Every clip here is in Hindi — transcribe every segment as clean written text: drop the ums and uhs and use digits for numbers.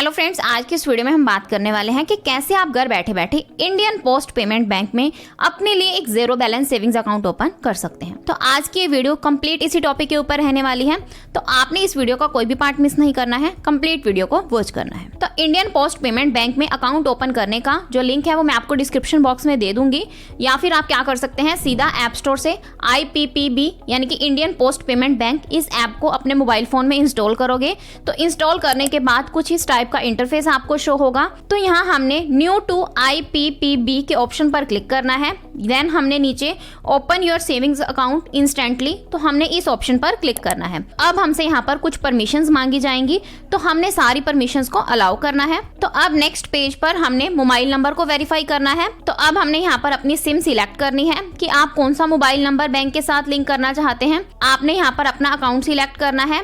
हेलो फ्रेंड्स, आज की इस वीडियो में हम बात करने वाले हैं कि कैसे आप घर बैठे बैठे इंडियन पोस्ट पेमेंट बैंक में अपने लिए एक zero balance savings account open कर सकते हैं। तो आज की ये वीडियो कंप्लीट इसी टॉपिक के ऊपर रहने वाली है, तो आपने इस वीडियो का कोई भी पार्ट मिस नहीं करना है, कंप्लीट वीडियो को वॉच करना है। तो इंडियन पोस्ट पेमेंट बैंक में अकाउंट ओपन करने का जो लिंक है वो मैं आपको डिस्क्रिप्शन बॉक्स में दे दूंगी, या फिर आप क्या कर सकते हैं, सीधा ऐप स्टोर से IPPB यानी कि इंडियन पोस्ट पेमेंट बैंक, इस ऐप को अपने मोबाइल फोन में इंस्टॉल करोगे। तो इंस्टॉल करने के बाद कुछ इस टाइप का इंटरफेस आपको शो होगा। तो यहाँ हमने न्यू टू IPPB के ऑप्शन पर क्लिक करना है। देन हमने नीचे open your savings account instantly, तो हमने इस ऑप्शन पर क्लिक करना है। अब हमसे यहाँ पर कुछ परमिशंस मांगी जाएंगी, तो हमने सारी परमिशंस को अलाउ करना है। तो अब नेक्स्ट पेज पर हमने मोबाइल नंबर को वेरीफाई करना है। तो अब हमने यहाँ पर अपनी सिम सिलेक्ट करनी है कि आप कौन सा मोबाइल नंबर बैंक के साथ लिंक करना चाहते हैं। आपने यहाँ पर अपना अकाउंट सिलेक्ट करना है।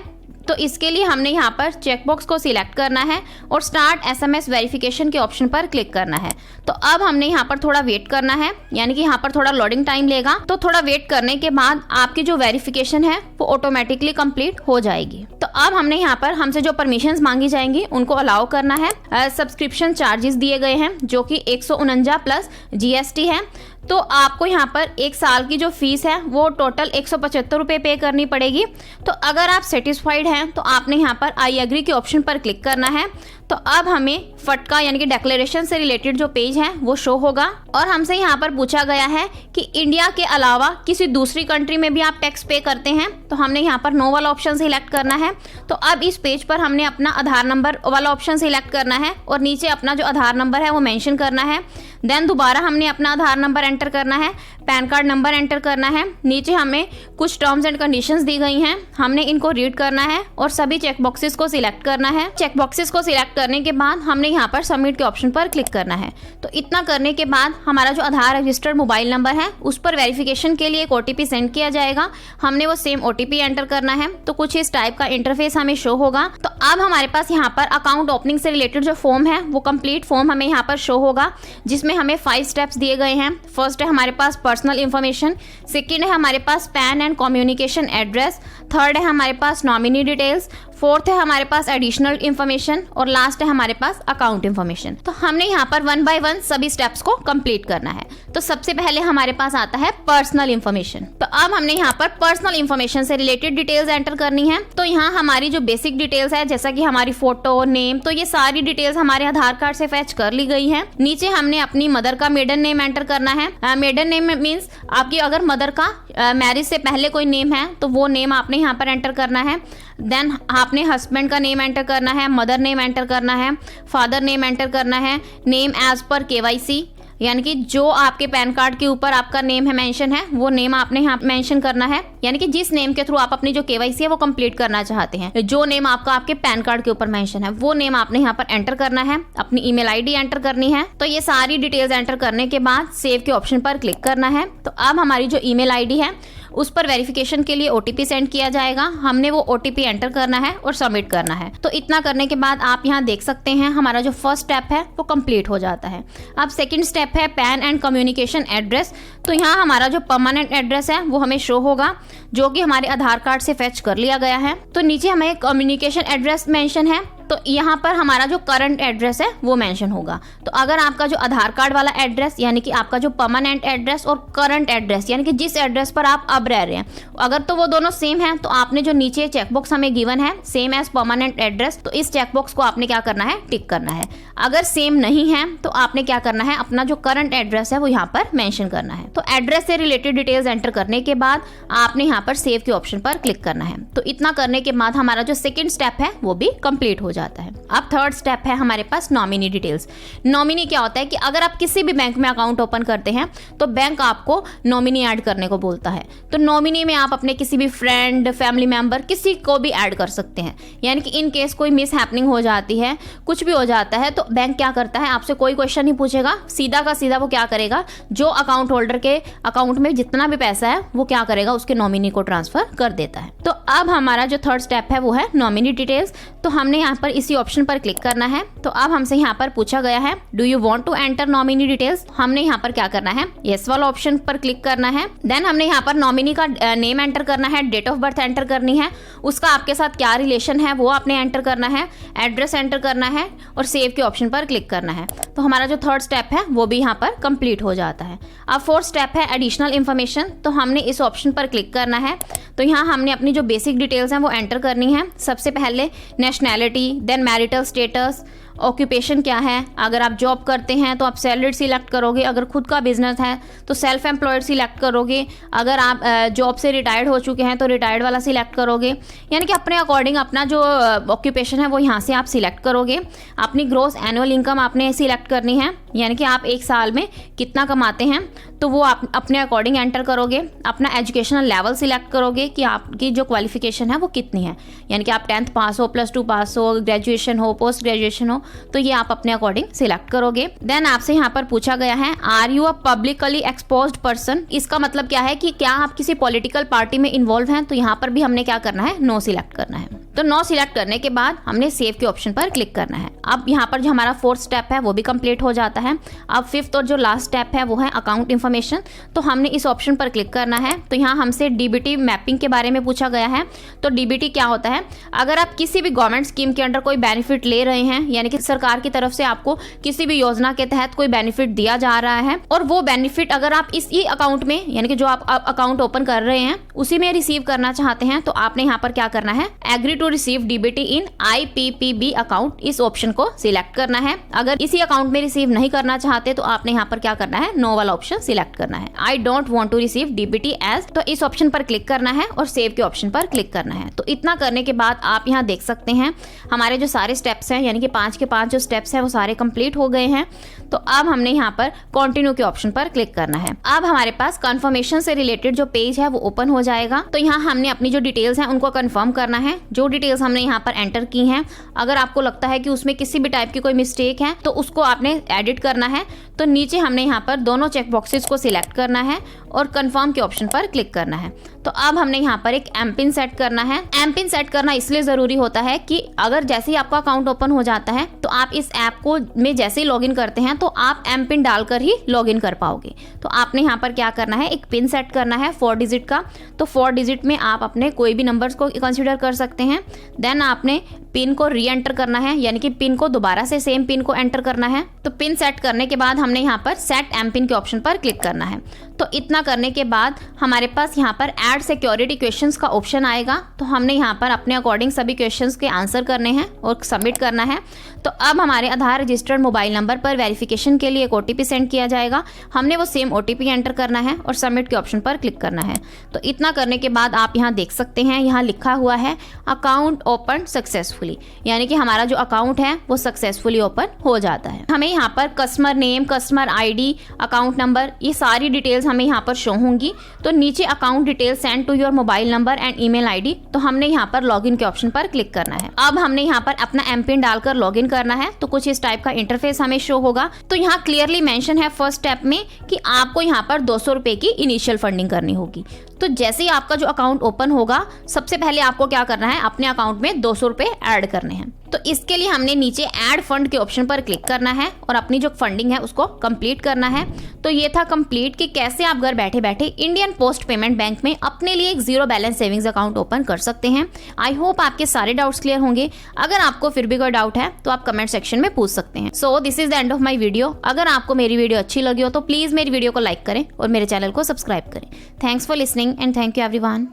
तो इसके लिए हमने यहाँ पर चेकबॉक्स को सिलेक्ट करना है और स्टार्ट SMS वेरिफिकेशन के ऑप्शन पर क्लिक करना है। तो अब हमने यहाँ पर थोड़ा वेट करना है, यानी कि यहाँ पर थोड़ा लोडिंग टाइम लेगा। तो थोड़ा वेट करने के बाद आपकी जो वेरिफिकेशन है वो ऑटोमेटिकली कंप्लीट हो जाएगी। तो अब हमने यहाँ पर हमसे जो परमिशंस मांगी जाएंगी उनको अलाउ करना है। सब्सक्रिप्शन चार्जेस दिए गए हैं जो कि 149 प्लस GST है। तो आपको यहाँ पर एक साल की जो फीस है वो टोटल 175 रुपये पे करनी पड़ेगी। तो अगर आप सेटिस्फाइड हैं तो आपने यहाँ पर आई एग्री के ऑप्शन पर क्लिक करना है। तो अब हमें फटका यानी कि डिक्लेरेशन से रिलेटेड जो पेज है वो शो होगा, और हमसे यहाँ पर पूछा गया है कि इंडिया के अलावा किसी दूसरी कंट्री में भी आप टैक्स पे करते हैं। तो हमने यहाँ पर नो वाला ऑप्शन सिलेक्ट करना है। तो अब इस पेज पर हमने अपना आधार नंबर वाला ऑप्शन सिलेक्ट करना है और नीचे अपना जो आधार नंबर है वो मेंशन करना है। देन दोबारा हमने अपना आधार नंबर एंटर करना है, पैन कार्ड नंबर एंटर करना है। नीचे हमें कुछ टर्म्स एंड कंडीशंस दी गई हैं, हमने इनको रीड करना है और सभी चेक बॉक्सेस को सिलेक्ट करना है। चेक बॉक्सेस को सिलेक्ट करने के बाद हमने यहाँ पर सबमिट के ऑप्शन पर क्लिक करना है। तो इतना करने के बाद हमारा जो आधार रजिस्टर्ड मोबाइल नंबर है उस पर वेरिफिकेशन के लिए एक OTP सेंड किया जाएगा। हमने वो सेम OTP एंटर करना है। तो कुछ इस टाइप का इंटरफेस हमें शो होगा। तो अब हमारे पास यहाँ पर अकाउंट ओपनिंग से रिलेटेड जो फॉर्म है वो कंप्लीट फॉर्म हमें यहाँ पर शो होगा, जिसमें हमें 5 स्टेप्स दिए गए हैं। फर्स्ट है हमारे पास पर्सनल इंफॉर्मेशन, सेकेंड है हमारे पास PAN and communication address, third है हमारे पास नॉमिनी डिटेल्स, फोर्थ है हमारे पास एडिशनल इंफॉर्मेशन, और लास्ट है हमारे पास अकाउंट इंफॉर्मेशन। तो हमने यहाँ पर 1 बाय 1 सभी स्टेप्स को कंप्लीट करना है। तो सबसे पहले हमारे पास आता है पर्सनल इंफॉर्मेशन। तो अब हमने यहाँ पर पर्सनल इंफॉर्मेशन से रिलेटेड डिटेल्स एंटर करनी है। तो यहाँ हमारी जो बेसिक डिटेल्स है जैसा कि हमारी फोटो, नेम, तो ये सारी डिटेल्स हमारे आधार कार्ड से फैच कर ली गई है। नीचे हमने अपनी मदर का मेडन नेम एंटर करना है। मेडन नेम मीन्स आपकी अगर मदर का मैरिज से पहले कोई नेम है तो वो नेम आपने यहाँ पर एंटर करना है। देन आपने हस्बैंड का नेम एंटर करना है, मदर नेम एंटर करना है, फादर नेम एंटर करना है, नेम एज पर KYC यानी कि जो आपके पैन कार्ड के ऊपर आपका नेम है मेंशन है वो नेम आपने यहाँ मेंशन करना है, यानी कि जिस नेम के थ्रू आप अपनी जो KYC है वो कंप्लीट करना चाहते हैं, जो नेम आपका आपके पैन कार्ड के ऊपर मेंशन है वो नेम आपने यहाँ पर एंटर करना है। अपनी ईमेल ID एंटर करनी है। तो ये सारी डिटेल्स एंटर करने के बाद सेव के ऑप्शन पर क्लिक करना है। तो अब हमारी जो ईमेल ID है उस पर वेरिफिकेशन के लिए OTP सेंड किया जाएगा। हमने वो OTP एंटर करना है और सबमिट करना है। तो इतना करने के बाद आप यहाँ देख सकते हैं हमारा जो फर्स्ट स्टेप है वो कंप्लीट हो जाता है। अब सेकंड स्टेप है पैन एंड कम्युनिकेशन एड्रेस। तो यहाँ हमारा जो परमानेंट एड्रेस है वो हमें शो होगा, जो कि हमारे आधार कार्ड से फैच कर लिया गया है। तो नीचे हमें कम्युनिकेशन एड्रेस मेंशन है, तो यहाँ पर हमारा जो करंट एड्रेस है वो मेंशन होगा। तो अगर आपका जो आधार कार्ड वाला एड्रेस यानी कि आपका जो परमानेंट एड्रेस और करंट एड्रेस यानी कि जिस एड्रेस पर आप अब रह रहे हैं, अगर तो वो दोनों सेम है तो आपने जो नीचे चेकबॉक्स हमें गिवन है सेम एज परमानेंट एड्रेस, तो इस चेकबॉक्स को आपने क्या करना है, टिक करना है। अगर सेम नहीं है तो आपने क्या करना है, अपना जो करंट एड्रेस है वो यहाँ पर मेंशन करना है। तो एड्रेस से रिलेटेड डिटेल्स एंटर करने के बाद आपने यहाँ पर सेव के ऑप्शन पर क्लिक करना है। तो इतना करने के बाद हमारा जो सेकेंड स्टेप है वो भी कंप्लीट हो जाता है। अब थर्ड स्टेप है हमारे पास नॉमिनी डिटेल्स। नॉमिनी क्या होता है कि अगर आप किसी भी बैंक में अकाउंट ओपन करते हैं तो बैंक आपको नॉमिनी ऐड करने को बोलता है। तो नॉमिनी में आप अपने किसी भी फ्रेंड, फैमिली मेंबर, किसी को भी ऐड कर सकते हैं। यानी कि इन केस कोई मिस हैपनिंग हो जाती है, कुछ भी हो जाता है, तो बैंक क्या करता है, आपसे कोई क्वेश्चन नहीं पूछेगा, सीधा का सीधा वो क्या करेगा, जो अकाउंट होल्डर के अकाउंट में जितना भी पैसा है वो क्या करेगा, उसके नॉमिनी को ट्रांसफर कर देता है। तो अब हमारा जो थर्ड स्टेप है वो है नॉमिनी डिटेल्स। तो हमने यहाँ पर इसी ऑप्शन पर क्लिक करना है। तो अब हमसे यहाँ पर पूछा गया है do you want to enter nominee details. हमने यहाँ पर क्या करना है, यस वाला ऑप्शन पर क्लिक करना है। देन हमने यहाँ पर नॉमिनी का नेम एंटर करना है, डेट ऑफ बर्थ एंटर करनी है, उसका आपके साथ क्या रिलेशन है वो आपने एंटर करना है, एड्रेस एंटर करना है और सेव के ऑप्शन पर क्लिक करना है। तो हमारा जो थर्ड स्टेप है वो भी यहाँ पर कंप्लीट हो जाता है। अब फोर्थ स्टेप है एडिशनल इन्फॉर्मेशन। तो हमने इस ऑप्शन पर क्लिक करना है। तो यहाँ हमने अपनी जो बेसिक डिटेल्स हैं वो एंटर करनी है। सबसे पहले nationality, then marital status, occupation क्या है, अगर आप जॉब करते हैं तो आप सैलरीड सिलेक्ट करोगे, अगर खुद का बिजनेस है तो सेल्फ एम्प्लॉयड सिलेक्ट करोगे, अगर आप जॉब से रिटायर्ड हो चुके हैं तो रिटायर्ड वाला सिलेक्ट करोगे। यानी कि अपने अकॉर्डिंग अपना जो ऑक्यूपेशन है वो यहाँ से आप सिलेक्ट करोगे। अपनी ग्रॉस एनुअल इनकम आपने सिलेक्ट करनी है, यानी कि आप एक साल में कितना कमाते हैं तो वो आप अपने अकॉर्डिंग एंटर करोगे। अपना एजुकेशनल लेवल सिलेक्ट करोगे कि आपकी जो क्वालिफिकेशन है वो कितनी है, यानी कि आप 10th पास हो, +2 पास हो, ग्रेजुएशन हो, पोस्ट ग्रेजुएशन हो, तो ये आप अपने अकॉर्डिंग सिलेक्ट करोगे। देन आपसे यहाँ पर पूछा गया है are you a publicly exposed person. इसका मतलब क्या है कि क्या आप किसी पॉलिटिकल पार्टी में इन्वॉल्व हैं। तो यहाँ पर भी हमने क्या करना है, नो सिलेक्ट करना है। तो नो सिलेक्ट करने के बाद हमने सेव के ऑप्शन पर क्लिक करना है। अब यहाँ पर जो हमारा फोर्थ स्टेप है वो भी कंप्लीट हो जाता है। अब फिफ्थ और जो लास्ट स्टेप है वो है अकाउंट इन्फॉर्मेशन। तो हमने इस ऑप्शन पर क्लिक करना है। तो यहाँ हमसे डीबीटी मैपिंग के बारे में पूछा गया है। तो डीबीटी क्या होता है, अगर आप किसी भी गवर्नमेंट स्कीम के अंडर कोई बेनिफिट ले रहे हैं, यानी कि सरकार की तरफ से आपको किसी भी योजना के तहत कोई बेनिफिट दिया जा रहा है और वो बेनिफिट अगर आप इसी अकाउंट में, यानी कि जो आप अकाउंट ओपन कर रहे हैं उसी में रिसीव करना चाहते हैं, तो आपने यहाँ पर क्या करना है, agree to receive DBT in IPPB account, इस ऑप्शन को सिलेक्ट करना है। अगर इसी अकाउंट में रिसीव नहीं करना चाहते तो आपने यहाँ पर क्या करना है, नो वाला ऑप्शन सिलेक्ट करना है। I don't want to receive DBT as, तो इस ऑप्शन पर क्लिक करना है और सेव के ऑप्शन पर क्लिक करना है। तो इतना करने के बाद आप यहाँ देख सकते हैं हमारे जो सारे स्टेप्स हैं, यानी कि 5 के 5 जो स्टेप्स हैं वो सारे कंप्लीट हो गए हैं। तो अब हमने यहाँ पर कंटिन्यू के ऑप्शन पर क्लिक करना है। अब हमारे पास कंफर्मेशन से रिलेटेड जो पेज है वो ओपन हो जाएगा। तो यहाँ हमने अपनी जो डिटेल्स हैं उनको कंफर्म करना है। जो डिटेल्स हमने यहाँ पर एंटर की हैं, अगर आपको लगता है कि उसमें किसी भी टाइप की कोई मिस्टेक है तो उसको आपने एडिट करना है। तो नीचे हमने यहाँ पर दोनों चेक बॉक्सेस को सिलेक्ट करना है और कंफर्म के ऑप्शन पर क्लिक करना है। तो अब हमने यहाँ पर एक एमपिन सेट करना है। एमपिन सेट करना इसलिए जरूरी होता है कि अगर जैसे ही आपका अकाउंट ओपन हो जाता है तो आप इस ऐप को में जैसे ही लॉगिन करते हैं तो आप एमपिन डालकर ही लॉगिन कर पाओगे। तो आपने यहाँ पर क्या करना है, एक पिन सेट करना है 4 डिजिट का। तो 4 डिजिट में आप अपने कोई भी नंबर्स को कंसिडर कर सकते हैं। देन आपने पिन को री एंटर करना है, यानी कि पिन को दोबारा से सेम पिन को एंटर करना है। तो पिन सेट करने के बाद हमने यहाँ पर सेट एमपिन के ऑप्शन पर क्लिक करना है। तो इतना करने के बाद हमारे पास यहाँ पर ऐड सिक्योरिटी क्वेश्चंस का ऑप्शन आएगा। तो हमने यहाँ पर अपने अकॉर्डिंग सभी क्वेश्चंस के आंसर करने हैं और सबमिट करना है। तो अब हमारे आधार रजिस्टर्ड मोबाइल नंबर पर वेरिफिकेशन के लिए एक OTP सेंड किया जाएगा। हमने वो सेम OTP एंटर करना है और सबमिट के ऑप्शन पर क्लिक करना है। तो इतना करने के बाद आप यहाँ देख सकते हैं, यहाँ लिखा हुआ है अकाउंट ओपन सक्सेसफुली, यानी कि हमारा जो अकाउंट है वो सक्सेसफुली ओपन हो जाता है। हमें यहाँ पर customer name, customer ID, account number, ये सारी डिटेल्स हमें यहाँ पर शो होंगी। तो नीचे account details send to your mobile number and email ID, तो हमने यहाँ पर लॉगिन के ऑप्शन पर क्लिक करना है। अब हमने यहाँ पर अपना एमपिन डालकर लॉगिन करना है। तो कुछ इस टाइप का इंटरफेस हमें शो होगा। तो यहाँ क्लियरली मेंशन है फर्स्ट स्टेप में कि आपको यहाँ पर 200 रुपए की इनिशियल फंडिंग करनी होगी। तो जैसे ही आपका जो अकाउंट ओपन होगा सबसे पहले आपको क्या करना है, अपने अकाउंट में 200 रुपए ऐड करने हैं। तो इसके लिए हमने नीचे ऐड फंड के ऑप्शन पर क्लिक करना है और अपनी जो फंडिंग है उसको कंप्लीट करना है। तो ये था कंप्लीट कि कैसे आप घर बैठे बैठे इंडियन पोस्ट पेमेंट बैंक में अपने लिए एक 0 बैलेंस सेविंग्स अकाउंट ओपन कर सकते हैं। आई होप आपके सारे डाउट्स क्लियर होंगे। अगर आपको फिर भी कोई डाउट है तो आप कमेंट सेक्शन में पूछ सकते हैं। So this is the end of my video. अगर आपको मेरी वीडियो अच्छी लगी हो तो प्लीज मेरी वीडियो को लाइक करें और मेरे चैनल को सब्सक्राइब करें। Thanks for listening and thank you everyone.